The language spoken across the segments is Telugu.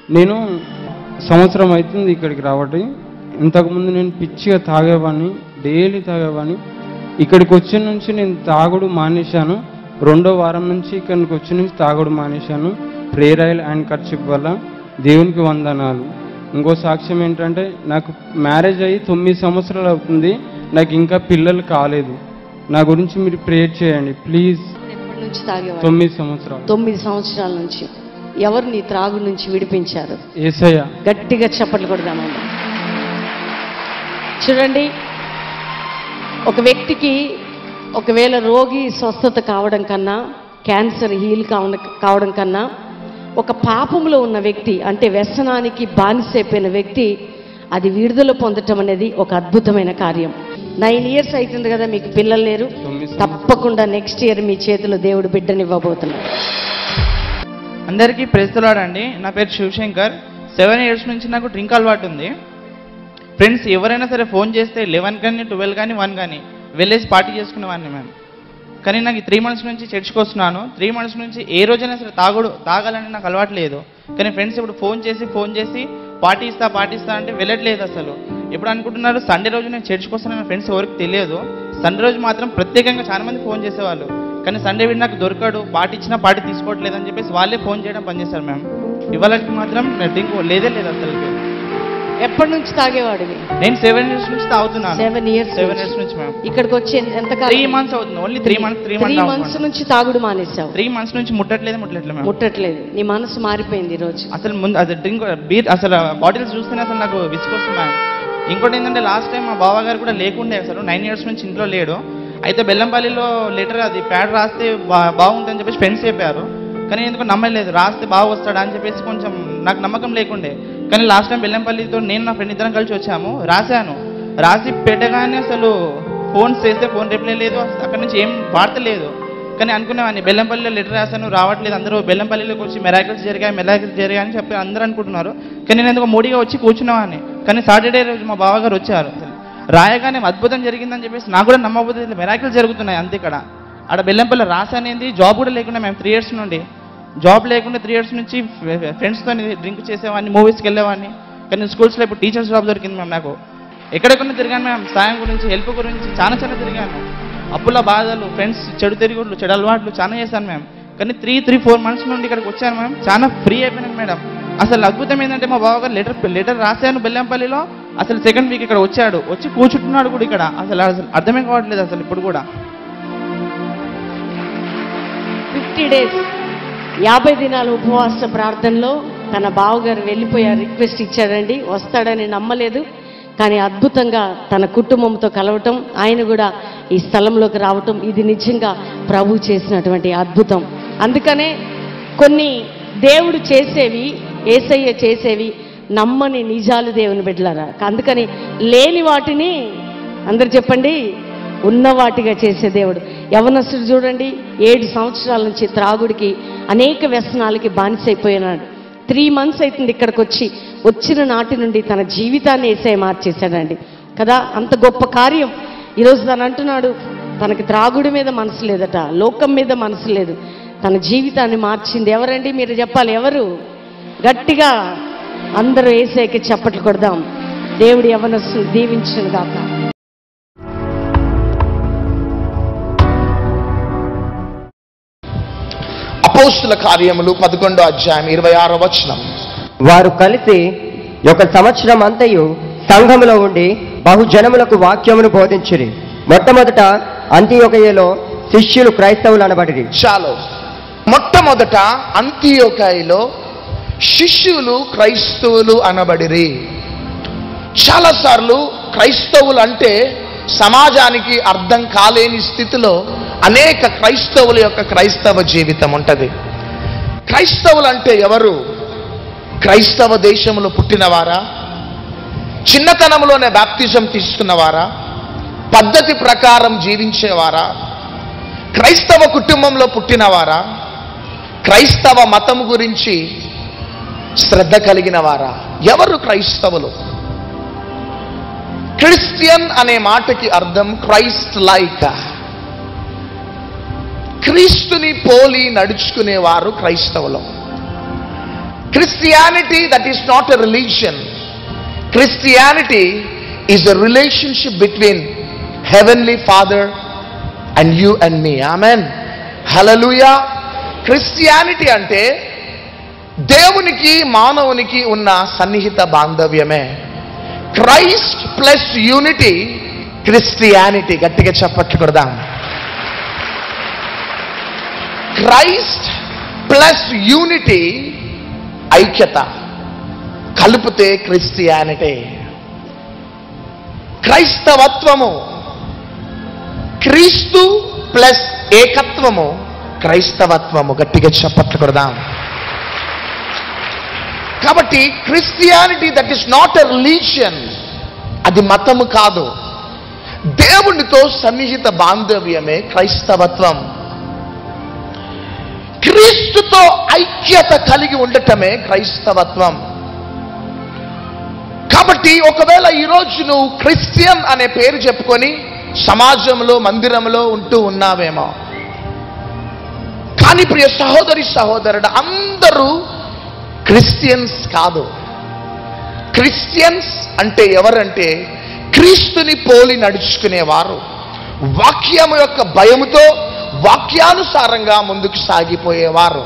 నేను సంవత్సరం అవుతుంది ఇక్కడికి రావటం. ఇంతకుముందు నేను పిచ్చిగా తాగేవాడిని, డైలీ తాగేవాడిని. ఇక్కడికి వచ్చిన నుంచి నేను తాగుడు మానేశాను. 2వ వారం నుంచి ఇక్కడికి వచ్చి నుంచి తాగుడు మానేశాను. ప్రేయర్ ఆయిల్ అండ్ కర్చిప్ వల్ల దేవునికి వందనాలు. ఇంకో సాక్ష్యం ఏంటంటే, నాకు మ్యారేజ్ అయ్యి 9 సంవత్సరాలు అవుతుంది, నాకు ఇంకా పిల్లలు కాలేదు. నా గురించి మీరు ప్రేయర్ చేయండి ప్లీజ్. 9 సంవత్సరాలు. 9 సంవత్సరాల నుంచి ఎవరు నీ త్రాగు నుంచి విడిపించారు? యేసయ్య. గట్టిగా చప్పట్లు కొడదామండి. చూడండి, ఒక వ్యక్తికి ఒకవేళ రోగి స్వస్థత కావడం కన్నా, క్యాన్సర్ హీల్ కావడం కన్నా, ఒక పాపంలో ఉన్న వ్యక్తి అంటే వ్యసనానికి బానిసైపోయిన వ్యక్తి అది విడుదల పొందటం అనేది ఒక అద్భుతమైన కార్యం. 9 ఇయర్స్ అవుతుంది కదా, మీకు పిల్లలు లేరు. తప్పకుండా నెక్స్ట్ ఇయర్ మీ చేతిలో దేవుడు బిడ్డనివ్వబోతున్నాడు. అందరికీ ప్రైజ్ ది లార్డ్ అండి. నా పేరు శివశంకర్. 7 ఇయర్స్ నుంచి నాకు డ్రింక్ అలవాటు ఉంది. ఫ్రెండ్స్ ఎవరైనా సరే ఫోన్ చేస్తే 11 కానీ 12 కానీ 1 కానీ వెళ్ళేసి పార్టీ చేసుకునేవాడిని మేము. కానీ నాకు 3 మంత్స్ నుంచి చర్చ్కి వస్తున్నాను. 3 మంత్స్ నుంచి ఏ రోజైనా సరే తాగాలని నాకు అలవాటు లేదు. కానీ ఫ్రెండ్స్ ఇప్పుడు ఫోన్ చేసి పార్టీ ఇస్తా అంటే వెళ్ళట్లేదు అసలు. ఎప్పుడు అనుకుంటున్నారు సండే రోజు నేను చర్చ్కి వస్తున్నాను, ఫ్రెండ్స్ ఎవరికి తెలియదు. సండే రోజు మాత్రం ప్రత్యేకంగా చాలా మంది ఫోన్ చేసేవాళ్ళు. కానీ సండే వీడు నాకు దొరకడు, పార్టీ ఇచ్చినా పార్టీ తీసుకోవట్లేదు అని చెప్పేసి వాళ్ళే ఫోన్ చేయడం పనిచేస్తారు మ్యామ్. ఇవాళకి మాత్రం డ్రింక్ లేదు అసలు. ఎప్పటి నుంచి తాగేవాడు? నేను 7 ఇయర్స్ నుంచి తాగుతున్నాను. 7 ఇయర్స్ నుంచి మ్యామ్. ఇక్కడికి వచ్చి ఎంతకాలం? 3 మంత్స్ అవుతుంది. ఓన్లీ 3 మంత్స్ నుంచి తాగుడు మానేసావు. 3 మంత్స్ నుంచి ముట్టట్లేదు మ్యామ్. ముట్టట్లేదు. నీ మనసు మారిపోయింది ఈ రోజు. అసలు ముందు అది డ్రింక్ బీర్ అసలు బాటిల్స్ చూస్తేనే అసలు నాకు విసుకొస్తుంది మ్యామ్. ఇంకోటి ఏంటంటే లాస్ట్ టైం మా బావ గారు కూడా లేకుండే అసలు 9 ఇయర్స్ నుంచి ఇంట్లో లేడు. అయితే బెల్లంపల్లిలో లెటర్ అది ప్యాడ్ రాస్తే బాగుంటుందని చెప్పేసి ఫ్రెండ్స్ చెప్పారు. కానీ ఎందుకు నమ్మలేదు, రాస్తే బాగా వస్తాడా అని చెప్పేసి కొంచెం నాకు నమ్మకం లేకుండే. కానీ లాస్ట్ టైం బెల్లంపల్లితో నేను నా ఫ్రెండ్ ఇద్దరం కలిసి వచ్చాము, రాసి పెట్టగానే అసలు ఫోన్ చేస్తే ఫోన్ రిప్లై లేదు, అక్కడ నుంచి ఏం వార్త లేదు. కానీ అనుకునేవాడిని బెల్లంపల్లిలో లెటర్ రాశాను రావట్లేదు, అందరూ బెల్లంపల్లిలోకి వచ్చి మెరాకిల్స్ జరిగాయి అని చెప్పి అందరూ అనుకుంటున్నారు. కానీ నేను ఎందుకు మూడిగా వచ్చి కూర్చునేవాడిని. కానీ సాటర్డే రోజు మా బావగారు వచ్చారు, రాయగానే అద్భుతం జరిగిందని చెప్పేసి నాకు కూడా నమ్మబోతుంది. మెరాకిల్స్ జరుగుతున్నాయి అంతే. ఇక్కడ ఆడ బెల్లంపల్లి రాసానేది జాబ్ కూడా లేకుండా మేము 3 ఇయర్స్ నుండి జాబ్ లేకుండా 3 ఇయర్స్ నుంచి ఫ్రెండ్స్తో డ్రింక్ చేసేవాడిని, మూవీస్కి వెళ్ళేవాడిని. కానీ స్కూల్స్లో ఇప్పుడు టీచర్స్ జాబ్ దొరికింది మ్యామ్ నాకు. ఎక్కడెక్కడ తిరిగాను మ్యామ్, సాయం గురించి, హెల్ప్ గురించి చాలా తిరిగాను. అప్పుల బాధలు, ఫ్రెండ్స్ చెడు తిరుగుళ్ళు, చెడు అలవాట్లు చాలా చేశాను మ్యామ్. కానీ 3-4 మంత్స్ నుండి ఇక్కడికి వచ్చాను మ్యామ్, చాలా ఫ్రీ అయిపోయినాను మేడం. అసలు అద్భుతం ఏంటంటే మా బావగారు లెటర్ రాశాను బెల్లంపల్లిలో, అసలు సెకండ్ వీక్ ఇక్కడ వచ్చి కూర్చుంటున్నాడు కూడా ఇక్కడ. అసలు అర్థమే కావట్లేదు అసలు ఇప్పుడు కూడా. 50 డేస్ 50 దినాల ఉపవాస ప్రార్థనలో తన బావగారు వెళ్ళిపోయారు, రిక్వెస్ట్ ఇచ్చాడండి, వస్తాడని నమ్మలేదు. కానీ అద్భుతంగా తన కుటుంబంతో కలవటం, ఆయన కూడా ఈ స్థలంలోకి రావటం, ఇది నిజంగా ప్రభు చేసినటువంటి అద్భుతం. అందుకనే కొన్ని దేవుడు చేసేవి, యేసయ్య చేసేవి నమ్మని నిజాలు దేవుని బిడ్డలారా. అందుకని లేని వాటిని అందరు చెప్పండి ఉన్న వాటిగా చేసే దేవుడు. యవనస్తుడు చూడండి 7 సంవత్సరాల నుంచి త్రాగుడికి, అనేక వ్యసనాలకి బానిసైపోయినాడు. 3 మంత్స్ అవుతుంది ఇక్కడికి వచ్చిన నాటి నుండి తన జీవితాన్ని యేసయ్య మార్చేశాడండి కదా. అంత గొప్ప కార్యం. ఈరోజు తను అంటున్నాడు తనకి త్రాగుడి మీద మనసు లేదట, లోకం మీద మనసు లేదు. తన జీవితాన్ని మార్చింది ఎవరండి? మీరు చెప్పాలి ఎవరు? గట్టిగా అందరూ యేసయ్యకి చప్పట్లు కొడదాం. దేవుడి యవనస్తుని దీవించును గాక. అపోస్తుల కార్యములు 11వ అధ్యాయం 26వ వచనం. వారు కలిసి 1 సంవత్సరం అంతయు సంఘములో ఉండి బహుజనములకు వాక్యమును బోధించిరి. మొట్టమొదట అంతియోకయలో శిష్యులు క్రైస్తవులు అనబడిరి. చాలు. మొట్టమొదట అంతియోకయలో శిష్యులు క్రైస్తవులు అనబడిరి. చాలాసార్లు క్రైస్తవులు అంటే సమాజానికి అర్థం కాలేని స్థితిలో అనేక క్రైస్తవుల యొక్క క్రైస్తవ జీవితం ఉంటుంది. క్రైస్తవులు అంటే ఎవరు? క్రైస్తవ దేశంలో పుట్టినవారా? చిన్నతనంలోనే బాప్తిజం తీసుకున్నవారా? పద్ధతి ప్రకారం జీవించేవారా? క్రైస్తవ కుటుంబంలో పుట్టినవారా? క్రైస్తవ మతం గురించి శ్రద్ధ కలిగిన వారా? ఎవరు క్రైస్తవులు? క్రిస్టియన్ అనే మాటకి అర్థం క్రైస్ట్ లైక్, క్రీస్తుని పోలి నడుచుకునేవారు క్రైస్తవులు. Christianity, that is not a religion. Christianity is a relationship between Heavenly Father and you and me. Amen. Hallelujah. Christianity అంటే దేవునికి మానవునికి ఉన్న సన్నిహిత బాంధవ్యమే. Christ plus unity Christianity. గట్టిగా చప్పట్లు కొడదాం. క్రైస్ట్ ప్లస్ యూనిటీ ఐక్యత, కలిపితే క్రిస్టియానిటీ. క్రైస్తవత్వము, క్రీస్తు ప్లస్ ఏకత్వము క్రైస్తవత్వము. గట్టిగా చప్పట్లు కొడదాం. కాబట్టి Christianity that is not a religion, అది మతము కాదు. దేవునితో సన్నిహిత బాంధవ్యమే క్రైస్తవత్వం. క్రీస్తుతో ఐక్యత కలిగి ఉండటమే క్రైస్తవత్వం. కాబట్టి ఒకవేళ ఈరోజు నువ్వు క్రిస్టియన్ అనే పేరు చెప్పుకొని సమాజంలో మందిరంలో ఉంటూ ఉన్నావేమో, కానీ ప్రియ సహోదరి సహోదరుడు, అందరూ క్రిస్టియన్స్ కాదు. క్రిస్టియన్స్ అంటే ఎవరంటే క్రీస్తుని పోలి నడుచుకునేవారు, వాక్యము యొక్క భయముతో వాక్యానుసారంగా ముందుకు సాగిపోయేవారు,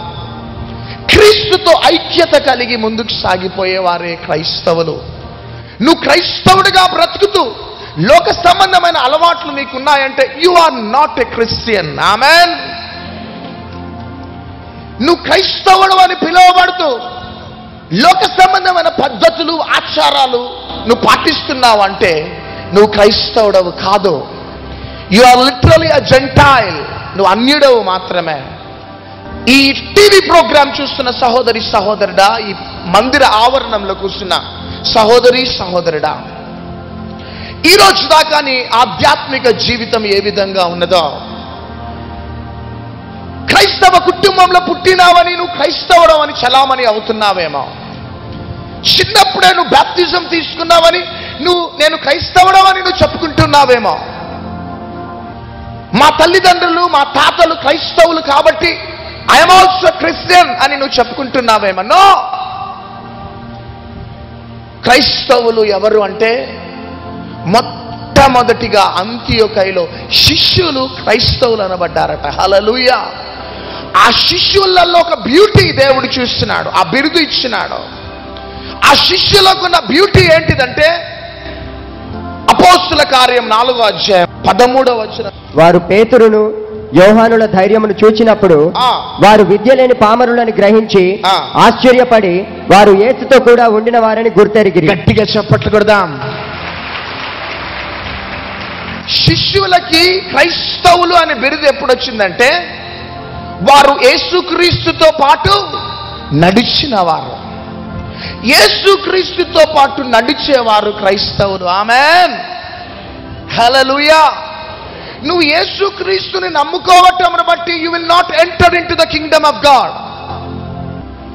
క్రీస్తుతో ఐక్యత కలిగి ముందుకు సాగిపోయేవారే క్రైస్తవులు. నువ్వు క్రైస్తవుడిగా బ్రతుకుతూ లోక సంబంధమైన అలవాట్లు నీకున్నాయంటే you are not a Christian. Amen. నువ్వు క్రైస్తవుడు అని పిలువబడుతూ లోక సంబంధమైన పద్ధతులు ఆచారాలు నువ్వు పాటిస్తున్నావు అంటే నువ్వు క్రైస్తవుడవు కాదు. You are literally a gentile. నువ్వు అన్యుడవు మాత్రమే. ఈ టీవీ ప్రోగ్రాం చూస్తున్న సహోదరి సహోదరుడా, ఈ మందిర ఆవరణంలో కూర్చున్న సహోదరి సహోదరుడా, ఈ రోజు దాకా నీ ఆధ్యాత్మిక జీవితం ఏ విధంగా ఉన్నదో, క్రైస్తవ కుటుంబంలో పుట్టినావని నువ్వు క్రైస్తవుడు అని చలామణి అవుతున్నావేమో, చిన్నప్పుడే నువ్వు బాప్తిజం తీసుకున్నావని నేను క్రైస్తవుడు అని నువ్వు చెప్పుకుంటున్నావేమో, మా తల్లిదండ్రులు మా తాతలు క్రైస్తవులు కాబట్టి ఐఎమ్ ఆల్సో క్రిస్టియన్ అని నువ్వు చెప్పుకుంటున్నావేమో. నో. క్రైస్తవులు ఎవరు అంటే మొట్టమొదటిగా అంతియోకయలో శిష్యులు క్రైస్తవులు అనబడ్డారట. హల్లెలూయా. ఆ శిష్యులలో ఒక బ్యూటీ దేవుడు చూస్తున్నాడు, ఆ బిరుదు ఇచ్చినాడు. ఆ శిష్యులకు ఉన్న బ్యూటీ ఏంటిదంటే అపోస్తుల కార్యం 4వ అధ్యాయం 13వ వచనం. వారు పేతురును యోహానుల ధైర్యమును చూచినప్పుడు వారు విద్య లేని పామరులని గ్రహించి ఆశ్చర్యపడి వారు యేసుతో కూడా ఉండిన వారని గుర్తెరిగిరి. గట్టిగా చప్పట్లు కొడదాం. శిష్యులకి క్రైస్తవులు అనే బిరుదు ఎప్పుడు వచ్చిందంటే వారు యేసుక్రీస్తుతో పాటు నడిచినవారు. యేసుక్రీస్తుతో పాటు నడిచేవారు క్రైస్తవులు. ఆమేన్. హల్లెలూయా. నువ్వు యేసుక్రీస్తుని నమ్ముకోవటంను బట్టి you will not enter into the kingdom of God.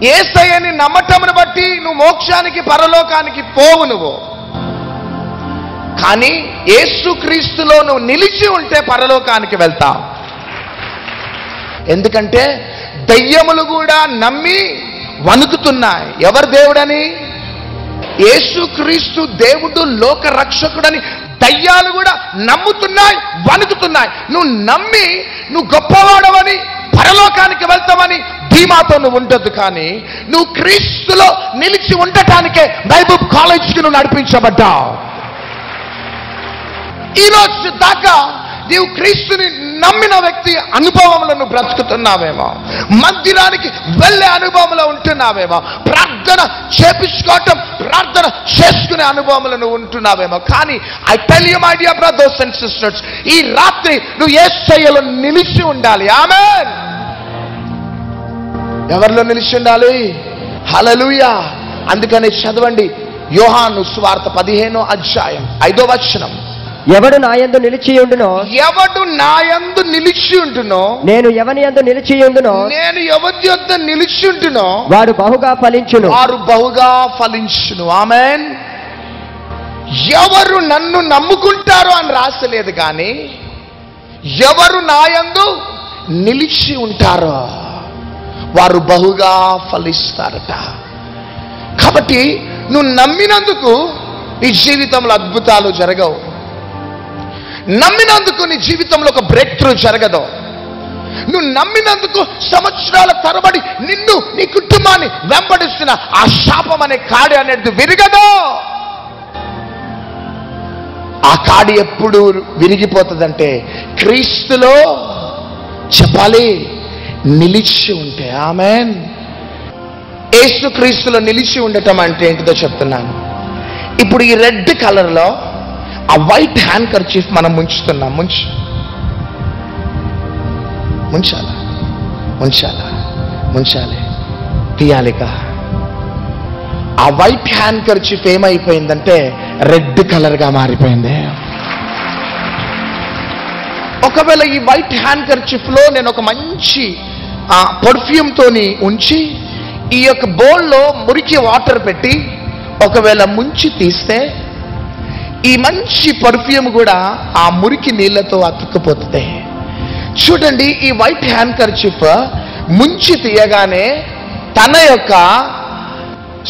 యేసయ్యని నమ్మటంను బట్టి నువ్వు మోక్షానికి పరలోకానికి పోవు నువ్వు. కానీ యేసుక్రీస్తులో నువ్వు నిలిచి ఉంటే పరలోకానికి వెళ్తావు. ఎందుకంటే దయ్యములు కూడా నమ్మి వణుకుతున్నాయి. ఎవరు దేవుడని? యేసుక్రీస్తు దేవుడు లోక రక్షకుడని దయ్యాలు కూడా నమ్ముతున్నాయి, వణుకుతున్నాయి. నువ్వు నమ్మి నువ్వు గొప్పవాడవని పరలోకానికి వెళ్తావని ధీమాతో నువ్వు ఉండదు. కానీ నువ్వు క్రీస్తులో నిలిచి ఉండటానికే బైబిల్ కాలేజ్కి నువ్వు నడిపించబడ్డావు. ఈరోజు దాకా నీవు క్రీస్తుని నమ్మిన వ్యక్తి అనుభవంలో నువ్వు బ్రతుకుతున్నావేమో, మందిరానికి వెళ్ళే అనుభవంలో ఉంటున్నావేమో, ప్రార్థన చేపించుకోవటం ప్రార్థన చేసుకునే అనుభవంలో నువ్వు ఉంటున్నావేమో. కానీ I tell you my dear brothers and sisters, ఈ రాత్రి నువ్వు యేసయ్యలో నిలిచి ఉండాలి. ఆమేన్. ఎవరిలో నిలిచి ఉండాలి? హల్లెలూయా. అందుకని చదవండి యోహాను సువార్త 15వ అధ్యాయం 5వ వచనం. ఎవడు నాయందు నిలిచి ఉండునో, ఎవడు నాయందు నిలిచి ఉంటునో, నేను ఎవని యందు నిలిచి ఉండునో, నేను ఎవరి యొద్ద నిలిచి ఉంటునో వాడు బహుగా ఫలించును. వారు బహుగా ఫలించును. ఆమేన్. ఎవరు నన్ను నమ్ముకుంటారో అని రాసలేదు, కానీ ఎవరు నాయందు నిలిచి ఉంటారో వారు బహుగా ఫలిస్తారట. కాబట్టి నువ్వు నమ్మినందుకు నీ జీవితంలో అద్భుతాలు జరగవు, నమ్మినందుకు నీ జీవితంలో ఒక బ్రేక్ త్రూ జరగదు, నువ్వు నమ్మినందుకు సంవత్సరాల తరబడి నిన్ను నీ కుటుంబాన్ని వెంబడిస్తున్న ఆ శాపం అనే కాడి అనేది విరగదు. ఆ కాడి ఎప్పుడు విరిగిపోతుందంటే క్రీస్తులో చెప్పాలి నిలిచి ఉంటే. ఆమేన్. యేసు క్రీస్తులో నిలిచి ఉండటం అంటే ఏంటిదో చెప్తున్నాను. ఇప్పుడు ఈ రెడ్ కలర్లో ఆ వైట్ హ్యాండ్ కర్చీఫ్ మనం ముంచుతున్నాం. ముంచాలి తీయాలిక. ఆ వైట్ హ్యాండ్ కర్చీఫ్ ఏమైపోయిందంటే రెడ్ కలర్గా మారిపోయింది. ఒకవేళ ఈ వైట్ హ్యాండ్ కర్చీఫ్లో నేను ఒక మంచి పర్ఫ్యూమ్తోని ఉంచి ఈ యొక్క బౌల్లో మురికి వాటర్ పెట్టి ఒకవేళ ముంచి తీస్తే ఈ మంచి పర్ఫ్యూమ్ కూడా ఆ మురికి నీళ్లతో అతుక్కుపోతుంది. చూడండి, ఈ వైట్ హ్యాండ్ కర్చీఫ్ ముంచి తీయగానే తన యొక్క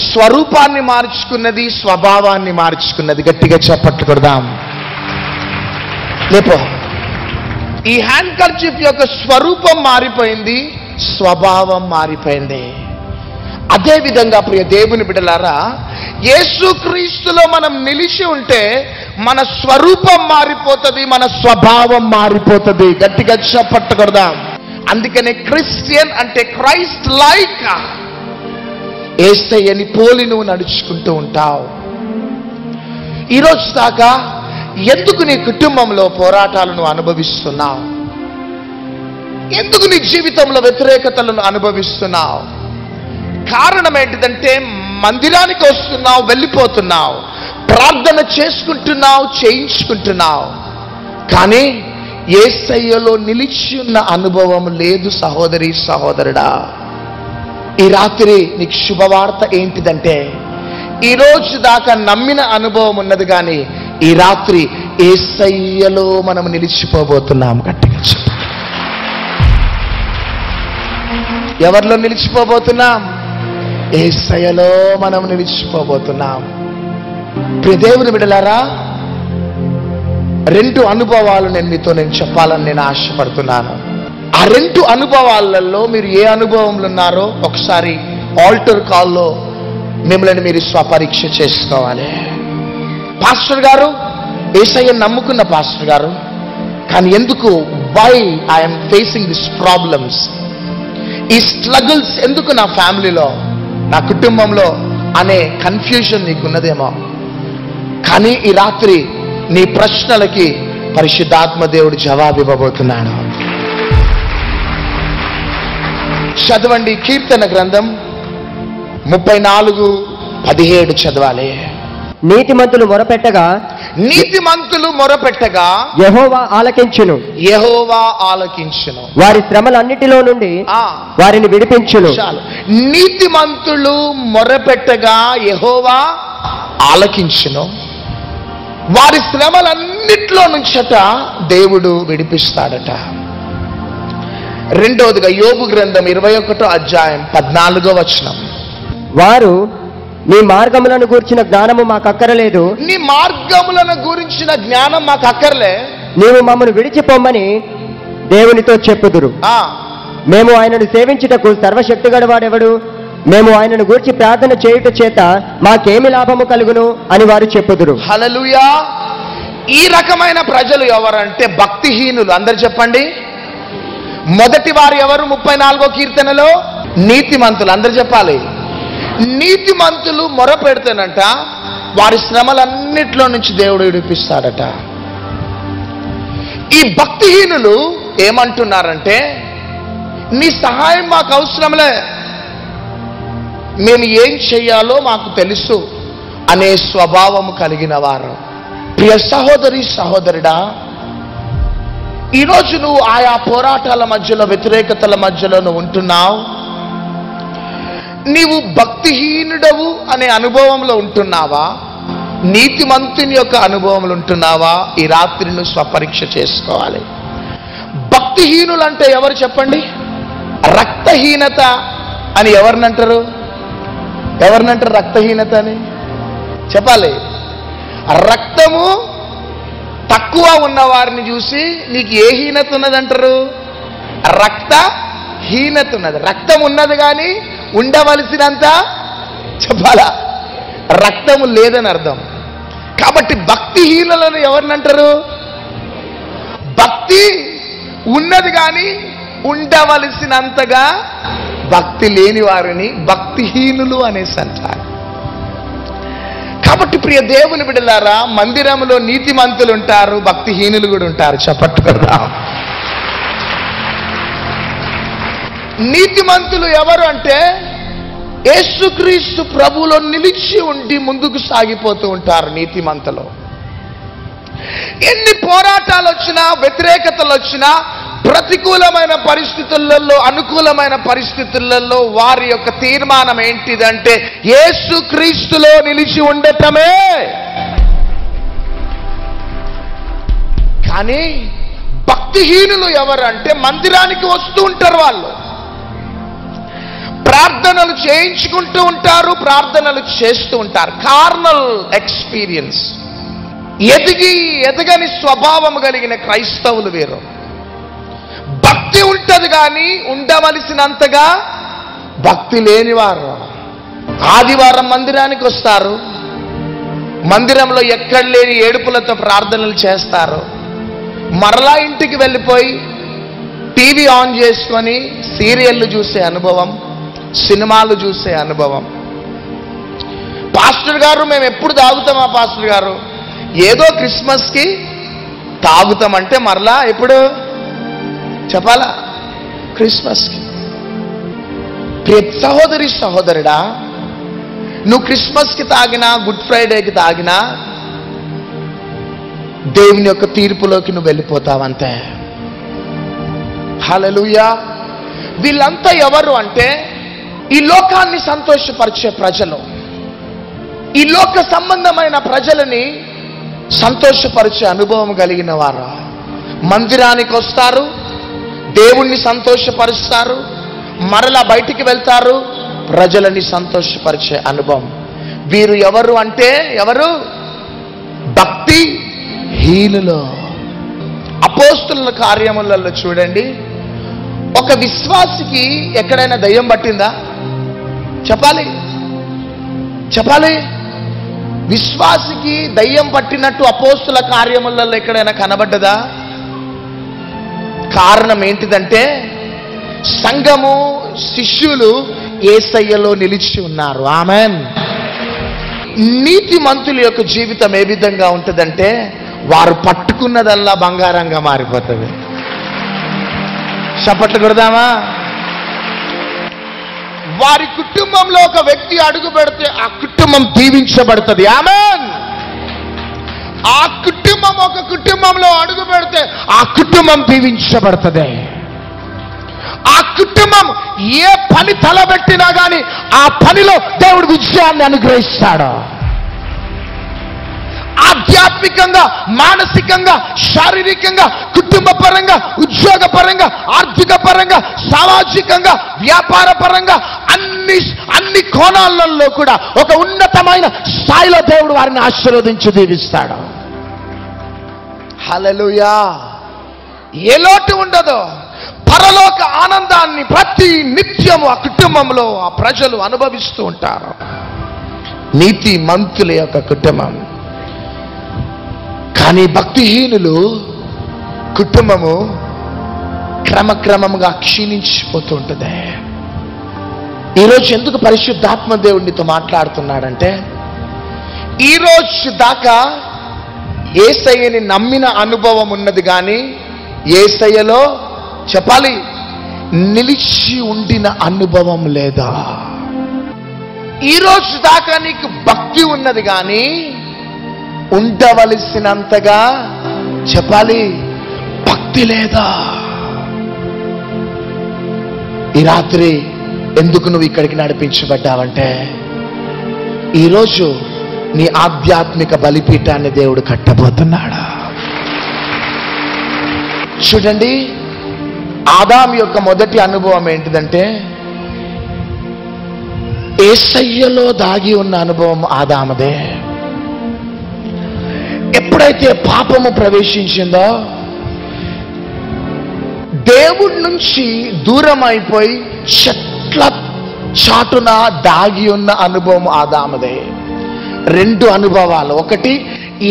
స్వరూపాన్ని మార్చుకున్నది, స్వభావాన్ని మార్చుకున్నది. గట్టిగా చప్పట్లు కొడదాం. లేపో. ఈ హ్యాండ్ కర్చీఫ్ యొక్క స్వరూపం మారిపోయింది, స్వభావం మారిపోయింది. అదే విధంగా ప్రియ దేవుని బిడ్డలారా, యేసుక్రీస్తులో మనం నిలిచి ఉంటే మన స్వరూపం మారిపోతుంది, మన స్వభావం మారిపోతుంది. గట్టిగా చప్పట్లు కొడదాం. అందుకనే క్రిస్టియన్ అంటే క్రైస్ట్ లైక్. యేసయ్యని పోలి నువ్వు నడుచుకుంటూ ఉంటావు. ఈరోజు దాకా ఎందుకు నీ కుటుంబంలో పోరాటాలను అనుభవిస్తున్నావు? ఎందుకు నీ జీవితంలో వ్యతిరేకతలను అనుభవిస్తున్నావు? కారణం ఏంటిదంటే మందిరానికి వస్తున్నావు, వెళ్ళిపోతున్నావు, ప్రార్థన చేసుకుంటున్నావు, చేయించుకుంటున్నావు, కానీ యేసయ్యలో నిలిచి ఉన్న అనుభవం లేదు. సహోదరి సహోదరుడా, ఈ రాత్రి నీకు శుభవార్త ఏంటిదంటే ఈ రోజు దాకా నమ్మిన అనుభవం ఉన్నది, కానీ ఈ రాత్రి యేసయ్యలో మనం నిలిచిపోబోతున్నాం. గట్టిగా చెప్పు. ఎవరిలో నిలిచిపోబోతున్నాం? యేసయ్యలో మనం నిలిచిపోబోతున్నాం. ప్రియ దేవుని బిడ్డలారా, రెండు అనుభవాలు నేను చెప్పాలని నేను ఆశపడుతున్నాను. ఆ రెండు అనుభవాలలో మీరు ఏ అనుభవంలో ఉన్నారో ఒకసారి ఆల్టర్ కాల్లో మిమ్మల్ని మీరు స్వపరీక్ష చేసుకోవాలి. పాస్టర్ గారు, యేసయ్య నమ్ముకున్న పాస్టర్ గారు, కానీ ఎందుకు why I'm facing this problems, ఈ స్ట్రగుల్స్ ఎందుకు నా ఫ్యామిలీలో, నా కుటుంబంలో అనే కన్ఫ్యూజన్ నీకున్నదేమో. కానీ ఈ రాత్రి నీ ప్రశ్నలకి పరిశుద్ధాత్మ దేవుడు జవాబు ఇవ్వబోతున్నాడు. చదవండి, కీర్తన గ్రంథం 34:17 చదవాలి. నీతిమంతులు మొరపెట్టగా యెహోవా ఆలకించును, వారి శ్రమలన్నిటిలో నుండి వారిని విడిపించును. నీతిమంతులు మొరపెట్టగా యెహోవా ఆలకించును, వారి శ్రమలన్నిటిలో నుంచట దేవుడు విడిపిస్తాడట. రెండవదిగా యోబు గ్రంథం 21:14 వారు నీ మార్గములను గురించిన జ్ఞానము మాకు అక్కరలేదు, నీ మార్గములను గురించిన జ్ఞానం మాకు అక్కర్లే, నీవు మమ్మను విడిచిపోమ్మని దేవునితో చెప్పుదురు. మేము ఆయనను సేవించుటకు సర్వశక్తి గలవాడెవడు, మేము ఆయనను గురించి ప్రార్థన చేయుట చేత మాకేమి లాభము కలుగును అని వారు చెప్పుదురు. హల్లెలూయా. ఈ రకమైన ప్రజలు ఎవరంటే భక్తిహీనులు. అందరు చెప్పండి. మొదటి వారు ఎవరు? 34వ కీర్తనలో నీతిమంతులు. అందరు చెప్పాలి. నీతిమంతులు మొర పెడితేనంట వారి శ్రమలన్నిట్లో నుంచి దేవుడు విడిపిస్తాడట. ఈ భక్తిహీనులు ఏమంటున్నారంటే నీ సహాయం మాకు అవసరంలే, మేము ఏం చెయ్యాలో మాకు తెలుసు అనే స్వభావము కలిగిన వారు. ప్రియ సహోదరి సహోదరుడా, ఈరోజు నువ్వు ఆయా పోరాటాల మధ్యలో, వ్యతిరేకతల మధ్యలో నువ్వు ఉంటున్నావు. నీవు భక్తిహీనుడవు అనే అనుభవంలో ఉంటున్నావా, నీతిమంతుని యొక్క అనుభవంలో ఉంటున్నావా? ఈ రాత్రి నువ్వు స్వపరీక్ష చేసుకోవాలి. భక్తిహీనులు అంటే ఎవరు చెప్పండి? రక్తహీనత అని ఎవరినంటారు? ఎవరినంటారు రక్తహీనత అని? చెప్పాలి. రక్తము తక్కువ ఉన్న వారిని చూసి నీకు ఏ హీనత ఉన్నదంటారు? రక్తహీనత ఉన్నది. రక్తం ఉన్నది కానీ ఉండవలసినంత చెప్పాలా రక్తము లేదని అర్థం. కాబట్టి భక్తిహీనులను ఎవరినంటారు? భక్తి ఉన్నది కానీ ఉండవలసినంతగా భక్తి లేని వారిని భక్తిహీనులు అనేసి అంటారు. కాబట్టి ప్రియ దేవుని బిడ్డలారా, మందిరంలో నీతిమంతులు ఉంటారు, భక్తిహీనులు కూడా ఉంటారు. చెప్పట్టుకురా. నీతిమంతులు ఎవరు అంటే యేసుక్రీస్తు ప్రభువులో నిలిచి ఉండి ముందుకు సాగిపోతూ ఉంటారు. నీతిమంతులు ఎన్ని పోరాటాలు వచ్చినా, వ్యతిరేకతలు వచ్చినా, ప్రతికూలమైన పరిస్థితులలో, అనుకూలమైన పరిస్థితులలో వారి యొక్క తీర్మానం ఏంటిదంటే యేసుక్రీస్తులో నిలిచి ఉండటమే. కానీ భక్తిహీనులు ఎవరంటే మందిరానికి వస్తూ ఉంటారు, వాళ్ళు ప్రార్థనలు చేయించుకుంటూ ఉంటారు, ప్రార్థనలు చేస్తూ ఉంటారు. కార్నల్ ఎక్స్పీరియన్స్, ఎదగని స్వభావం కలిగిన క్రైస్తవులు వేరు. భక్తి ఉంటది కానీ ఉండవలసినంతగా భక్తి లేనివారు. ఆదివారం మందిరానికి వస్తారు, మందిరంలో ఎక్కడ లేని ఏడుపులతో ప్రార్థనలు చేస్తారు, మరలా ఇంటికి వెళ్ళిపోయి టీవీ ఆన్ చేసుకొని సీరియళ్ళు చూసే అనుభవం, సినిమాలు చూసే అనుభవం. పాస్టర్ గారు మేము ఎప్పుడు తాగుతామా? పాస్టర్ గారు ఏదో క్రిస్మస్కి తాగుతామంటే మరలా ఎప్పుడు చెప్పాలా? క్రిస్మస్కి. సహోదరి సహోదరుడా, నువ్వు క్రిస్మస్కి తాగినా, గుడ్ ఫ్రైడేకి తాగినా దేవుని యొక్క తీర్పులోకి నువ్వు వెళ్ళిపోతావంతే. హల్లెలూయా. వీళ్ళంతా ఎవరు అంటే ఈ లోకాన్ని సంతోషపరిచే ప్రజలు, ఈ లోక సంబంధమైన ప్రజలని సంతోషపరిచే అనుభవం కలిగిన వారు. మందిరానికి వస్తారు, దేవుణ్ణి సంతోషపరుస్తారు, మరలా బయటికి వెళ్తారు, ప్రజలని సంతోషపరిచే అనుభవం. వీరు ఎవరు అంటే ఎవరు? భక్తిహీనులు. అపోస్తుల కార్యములలో చూడండి, ఒక విశ్వాసికి ఎక్కడైనా దయ్యం పట్టిందా? చెప్పాలి. విశ్వాసికి దయ్యం పట్టినట్టు అపోస్తుల కార్యములలో ఎక్కడైనా కనబడ్డదా? కారణం ఏంటిదంటే సంఘము, శిష్యులు యేసయ్యలో నిలిచి ఉన్నారు. ఆమెన్. నీతిమంతుల యొక్క జీవితం ఏ విధంగా ఉంటుందంటే వారు పట్టుకున్నదల్లా బంగారంగా మారిపోతుంది. చప్పట్లు కొడదామా? వారి కుటుంబంలో ఒక వ్యక్తి అడుగు పెడితే ఆ కుటుంబం దీవించబడుతుంది. ఆమేన్. ఆ కుటుంబం ఒక కుటుంబంలో అడుగు పెడితే ఆ కుటుంబం దీవించబడుతుంది. ఆ కుటుంబం ఏ పని తలబెట్టినా కానీ ఆ పనిలో దేవుడు విజయాన్ని అనుగ్రహిస్తాడు. ఆధ్యాత్మికంగా, మానసికంగా, శారీరకంగా, కుటుంబ పరంగా, ఉద్యోగ పరంగా, ఆర్థిక పరంగా, సామాజికంగా, వ్యాపార పరంగా అన్ని కోణాలలో కూడా ఒక ఉన్నతమైన స్థాయిలో దేవుడు వారిని ఆశీర్వదించి దీవిస్తాడు. హల్లెలూయా. ఏ లోటు ఉండదో, పరలోక ఆనందాన్ని ప్రతి నిత్యము ఆ కుటుంబంలో ఆ ప్రజలు అనుభవిస్తూ ఉంటారు. నీతి మంతుల యొక్క కుటుంబం. కానీ భక్తిహీనులు కుటుంబము క్రమక్రమంగా క్షీణించిపోతూ ఉంటుంది. ఈరోజు ఎందుకు పరిశుద్ధాత్మ దేవుడితో మాట్లాడుతున్నాడంటే ఈరోజు దాకా యేసయ్యని నమ్మిన అనుభవం ఉన్నది కానీ యేసయ్యలో చెప్పాలి నిలిచి ఉండిన అనుభవం లేదా? ఈరోజు దాకా నీకు భక్తి ఉన్నది కానీ ఉండవలసినంతగా చెప్పాలి భక్తి లేదా? ఈ రాత్రి ఎందుకు నువ్వు ఇక్కడికి నడిపించబడ్డావంటే ఈరోజు నీ ఆధ్యాత్మిక బలిపీఠాన్ని దేవుడు కట్టబోతున్నాడు. చూడండి, ఆదాము యొక్క మొదటి అనుభవం ఏంటిదంటే యేసయ్యలో దాగి ఉన్న అనుభవం ఆదాముదే. ఎప్పుడైతే పాపము ప్రవేశించిందో దేవుడి నుంచి దూరం అయిపోయి చెట్ల చాటున దాగి ఉన్న అనుభవం ఆదాముదే. రెండు అనుభవాలు, ఒకటి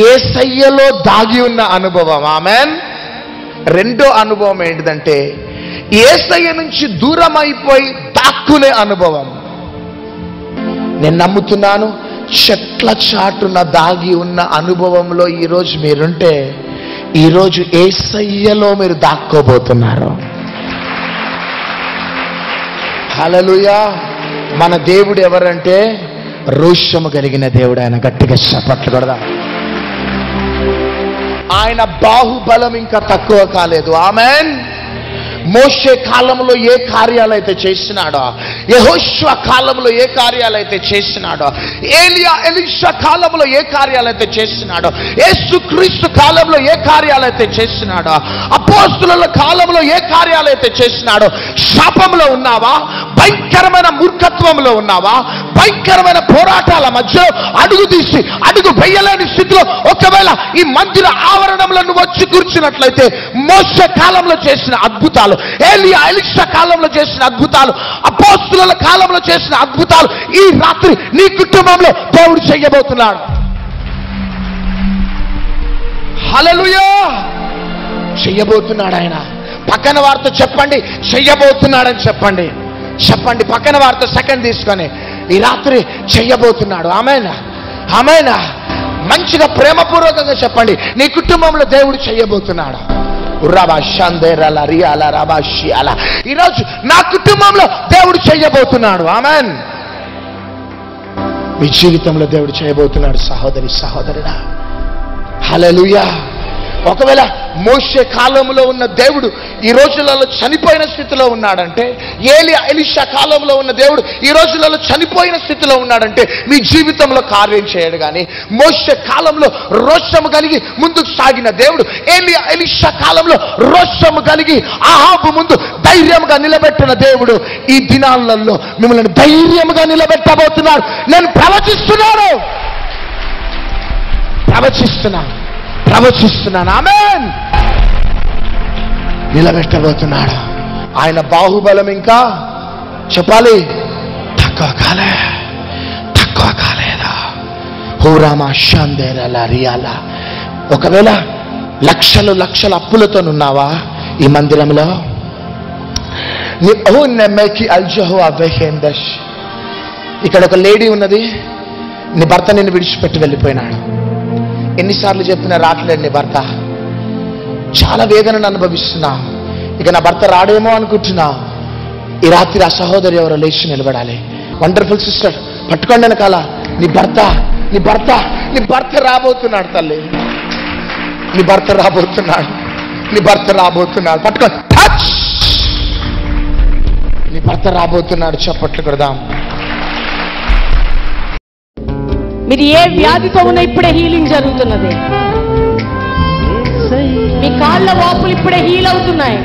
యేసయ్యలో దాగి ఉన్న అనుభవం, ఆమేన్. రెండో అనుభవం ఏంటిదంటే యేసయ్య నుంచి దూరం అయిపోయి దాక్కునే అనుభవం. నేను నమ్ముతున్నాను, చెట్ల చాటున దాగి ఉన్న అనుభవంలో ఈరోజు మీరుంటే ఈరోజు యేసయ్యలో మీరు దాక్కోబోతున్నారు. హల్లెలూయా. మన దేవుడు ఎవరంటే రోషము కలిగిన దేవుడు. ఆయన గట్టిగా చప్పట్లు కొడదాం. ఆయన బాహుబలం ఇంకా తక్కువ కాలేదు, ఆమేన్. మోషే కాలంలో ఏ కార్యాలైతే చేసినాడో, యెహోషువ కాలంలో ఏ కార్యాలైతే చేసినాడో, ఏలియా ఎలీషా కాలంలో ఏ కార్యాలైతే చేసినాడో, యేసుక్రీస్తు కాలంలో ఏ కార్యాలైతే చేసినాడో, అపోస్తుల కాలంలో ఏ కార్యాలైతే చేసినాడో, శాపంలో ఉన్నావా, భయంకరమైన మూర్ఖత్వంలో ఉన్నావా, భయంకరమైన పోరాటాల మధ్యలో అడుగు తీసి అడుగు వేయలేని స్థితిలో ఒకవేళ ఈ మందిర ఆవరణంలో నువ్వు వచ్చి కూర్చున్నట్లయితే మోషే కాలంలో చేసిన అద్భుతాలు, ఏలియా ఎలీషా కాలంలో చేసిన అద్భుతాలు, అపోస్తుల కాలంలో చేసిన అద్భుతాలు ఈ రాత్రి నీ కుటుంబంలో దేవుడు చేయబోతున్నాడు. హల్లెలూయా. చెయ్యబోతున్నాడు ఆయన. పక్కన వారితో చెప్పండి, చెయ్యబోతున్నాడని చెప్పండి. చెప్పండి పక్కన వారితో సెకండ్ తీసుకొని, ఈ రాత్రి చెయ్యబోతున్నాడు. ఆమేన్, ఆమేన్. మంచిగా ప్రేమపూర్వకంగా చెప్పండి, నీ కుటుంబంలో దేవుడు చెయ్యబోతున్నాడు. ఈరోజు నా కుటుంబంలో దేవుడు చెయ్యబోతున్నాడు. ఆమేన్. మీ జీవితంలో దేవుడు చేయబోతున్నాడు సహోదరి సహోదరుడా. హల్లెలూయా. ఒకవేళ మోషే కాలంలో ఉన్న దేవుడు ఈ రోజులలో చనిపోయిన స్థితిలో ఉన్నాడంటే, ఏలియా ఎలీషా కాలంలో ఉన్న దేవుడు ఈ రోజులలో చనిపోయిన స్థితిలో ఉన్నాడంటే మీ జీవితంలో కార్యం చేయడు. కానీ మోషే కాలంలో రోషము కలిగి ముందుకు సాగిన దేవుడు, ఏలియా ఎలీషా కాలంలో రోషము కలిగి అహాబు ముందు ధైర్యంగా నిలబెట్టిన దేవుడు ఈ దినాలలో మిమ్మల్ని ధైర్యంగా నిలబెట్టబోతున్నాడు. నేను ప్రవచిస్తున్నాను. ఆమేన్. నిలబెట్టబోతున్నాడు. ఆయన బాహుబలం ఇంకా చెప్పాలి తక్కువ కాలేదా. హోరామా షాందేరలా రియాలా. ఒకవేళ లక్షల అప్పులతో ఉన్నావా ఈ మందిరంలో, ఇక్కడ ఒక లేడీ ఉన్నది, నీ భర్త నిన్ను విడిచిపెట్టి వెళ్ళిపోయినాడు. ఎన్నిసార్లు చెప్పినా రావట్లేడు నీ భర్త. చాలా వేదనను అనుభవిస్తున్నావు. ఇక నా భర్త రాడేమో అనుకుంటున్నావు. ఈ రాత్రి ఆ సహోదరి ఎవరో లేచి నిలబడాలి. వండర్ఫుల్ సిస్టర్, పట్టుకోండి వెనకాల. నీ భర్త రాబోతున్నాడు తల్లి. నీ భర్త రాబోతున్నాడు. పట్టుకోండి. టచ్. నీ భర్త రాబోతున్నాడు. చప్పట్లు కొడదాం. మీరు ఏ వ్యాధితో ఉన్నా ఇప్పుడే హీలింగ్ జరుగుతున్నది. మీ కాళ్ళ వాపులు ఇప్పుడే హీల్ అవుతున్నాయి.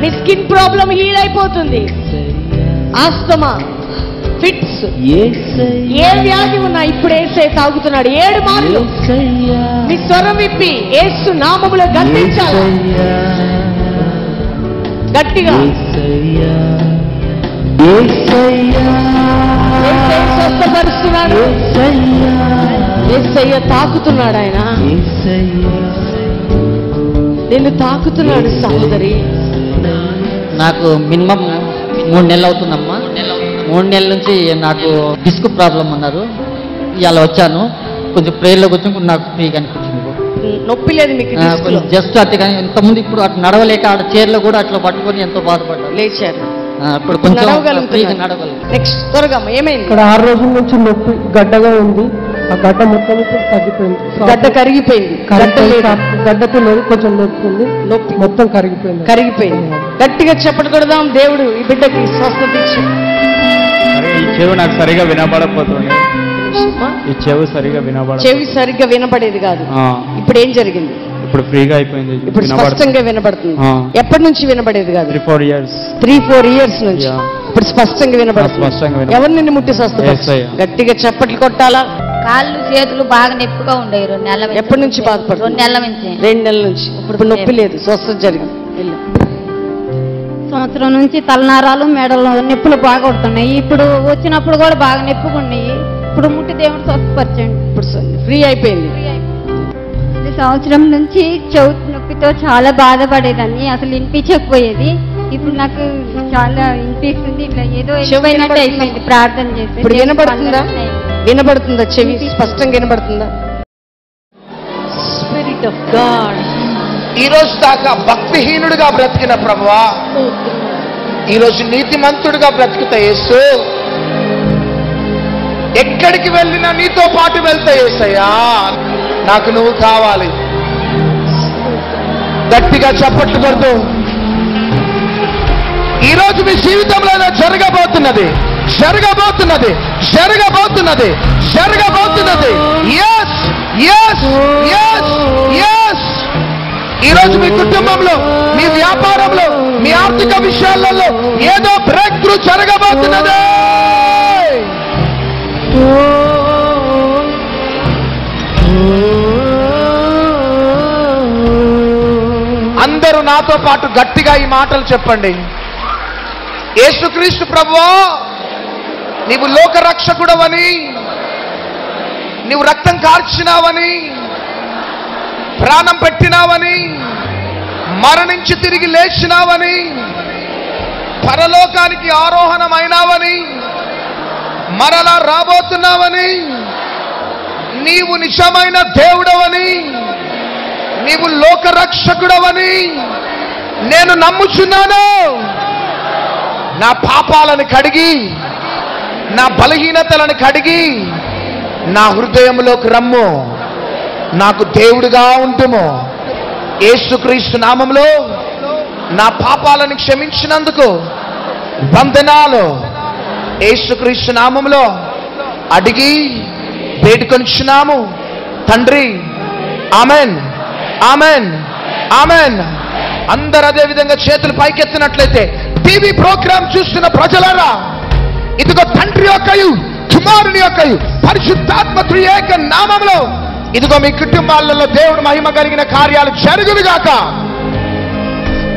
మీ స్కిన్ ప్రాబ్లం హీల్ అయిపోతుంది. ఆస్తమా, ఫిట్స్, ఏ వ్యాధి ఉన్నా ఇప్పుడు యేసయ్య తాగుతున్నాడు. 7 మార్లు మీ స్వరం విప్పి యేసు నామములో గద్దించాలి గట్టిగా. స్వస్థపరుస్తున్నాడు. యేసయ్య తాకుతున్నాడు. ఆయన నిన్ను తాకుతున్నాడు సహోదరి. నాకు మినిమం 3 నెలలు అవుతుందమ్మా. 3 నెలల నుంచి నాకు డిస్క్ ప్రాబ్లం అన్నారు. ఇవాళ వచ్చాను, కొంచెం ప్రేయర్లోకి వచ్చి నాకు ఫ్రీగా అనిపించింది. నొప్పి లేదు మీకు? జస్ట్ అట్లా. కానీ ఇంతకుముందు ఇప్పుడు అట్లా నడవలేక ఆడ చైర్లో కూడా అట్లా పట్టుకొని ఎంతో బాధపడ్డాను. లేచారు, ఇప్పుడు కొంచెం నడవగలుగుతారు. నెక్స్ట్ త్వరగా ఏమైంది? ఇక్కడ 6 రోజుల నుంచి నొప్పి గడ్డగా ఉంది. ఆ గడ్డ మొత్తం తగ్గిపోయింది. గడ్డ కరిగిపోయింది. గడ్డతో లేదు, కొంచెం నొప్పి ఉంది. నొప్పి మొత్తం కరిగిపోయింది. గట్టిగా చెప్పడు కొడదాం. దేవుడు ఈ బిడ్డకి స్వస్థత ఇచ్చి. ఈ చెవి నాకు సరిగా వినపడకపోతుంది. ఈ చెవి సరిగా చెవి సరిగ్గా వినపడేది కాదు. ఇప్పుడు ఏం జరిగింది? ఇప్పుడు ఫ్రీగా అయిపోయింది. ఇప్పుడు స్పష్టంగా వినబడుతుంది. ఎప్పటి నుంచి వినబడేది కాదు? 3-4 years. 3-4 years నుంచి ఇప్పుడు స్పష్టంగా వినబడుతుంది. ఎవరు నిన్ను ముట్టి స్వస్థపరిచారు? గట్టిగా చప్పట్లు కొట్టాలా? కాళ్ళు చేతులు బాగా నొప్పిగా ఉండేవి 2 నెలల. ఎప్పటి నుంచి బాధపడుతుంది? 2 నెలల నుంచి. 2 నెలల నుంచి. ఇప్పుడు నొప్పి లేదు, స్వస్థత జరిగింది. సంవత్సరం నుంచి తలనారాలు మెడలు నొప్పులు బాగా కొడుతున్నాయి. ఇప్పుడు వచ్చినప్పుడు కూడా బాగా నొప్పిగా ఉన్నాయి. ఇప్పుడు ముట్టి దేవుడు స్వస్థపరచండి. ఇప్పుడు ఫ్రీ అయిపోయింది. సంవత్సరం నుంచి చెవు నొప్పితో చాలా బాధపడేదాన్ని, అసలు వినిపించకపోయేది. ఇప్పుడు నాకు చాలా వినిపిస్తుంది. ఇట్లా ఏదో అయిపోయినట్టు అయిపోయింది ప్రార్థన చేసి. ఇప్పుడు వినబడుతుందా? వినబడుతుందా? చెవి స్పష్టంగా వినబడుతుందా? Spirit of God. ఈ రోజు దాకా భక్తిహీనుడిగా బ్రతికిన ప్రభువా, ఈ రోజు నీతిమంతుడిగా బ్రతికితే యేసు, ఎక్కడికి వెళ్ళినా నీతో పాటు వెళ్తా యేసయ్యా. నాకు నువ్వు కావాలి. గట్టిగా చప్పట్లు కొడుతూ ఈరోజు మీ జీవితంలో జరగబోతున్నది, జరగబోతున్నది, జరగబోతున్నది, జరగబోతున్నది. yes yes yes yes. ఈరోజు మీ కుటుంబంలో, మీ వ్యాపారంలో, మీ ఆర్థిక విషయాలలో ఏదో బ్రేక్ త్రూ జరగబోతున్నది. అందరూ నాతో పాటు గట్టిగా ఈ మాటలు చెప్పండి. యేసుక్రీస్తు ప్రభువా, నీవు లోకరక్షకుడవని, నీవు రక్తం కార్చినావని, ప్రాణం పెట్టినావని, మరణించి తిరిగి లేచినావని, పరలోకానికి ఆరోహణమైనావని, మరలా రాబోతున్నావని, నీవు నిజమైన దేవుడవని, నీవు లోకరక్షకుడవని నేను నమ్ముచున్నాను. నా పాపాలను కడిగి, నా బలహీనతలను కడిగి, నా హృదయంలోకి రమ్ము, నాకు దేవుడిగా ఉంటుము. యేసుక్రీస్తు నామములో నా పాపాలను క్షమించినందుకు వందనాలు. యేసుక్రీస్తు నామములో అడిగి వేడుకొనిచున్నాము తండ్రి. Amen, amen, amen. అందరూ అదే విధంగా చేతులు పైకెత్తినట్లయితే, టీవీ ప్రోగ్రామ్ చూస్తున్న ప్రజలారా, ఇదిగో తండ్రి యొక్కయు కుమారుని యొక్కయు పరిశుద్ధాత్మ త్రియేక నామములో ఇదిగో మీ కుటుంబాలలో దేవుడు మహిమ కలిగిన కార్యాలు జరుగునుగాక.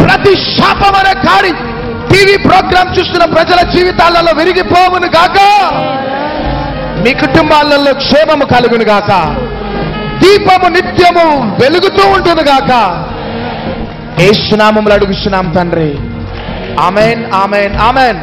ప్రతి శాపమనే కాడి టీవీ ప్రోగ్రామ్ చూస్తున్న ప్రజల జీవితాలలో విరిగిపోవును గాక. మీ కుటుంబాలలో క్షేమము కలుగును గాక. దీపము నిత్యము వెలుగుతూ ఉంటుంది గాక. యేసు నామములో అడుగుచున్నాం తండ్రి. Amen, amen, amen.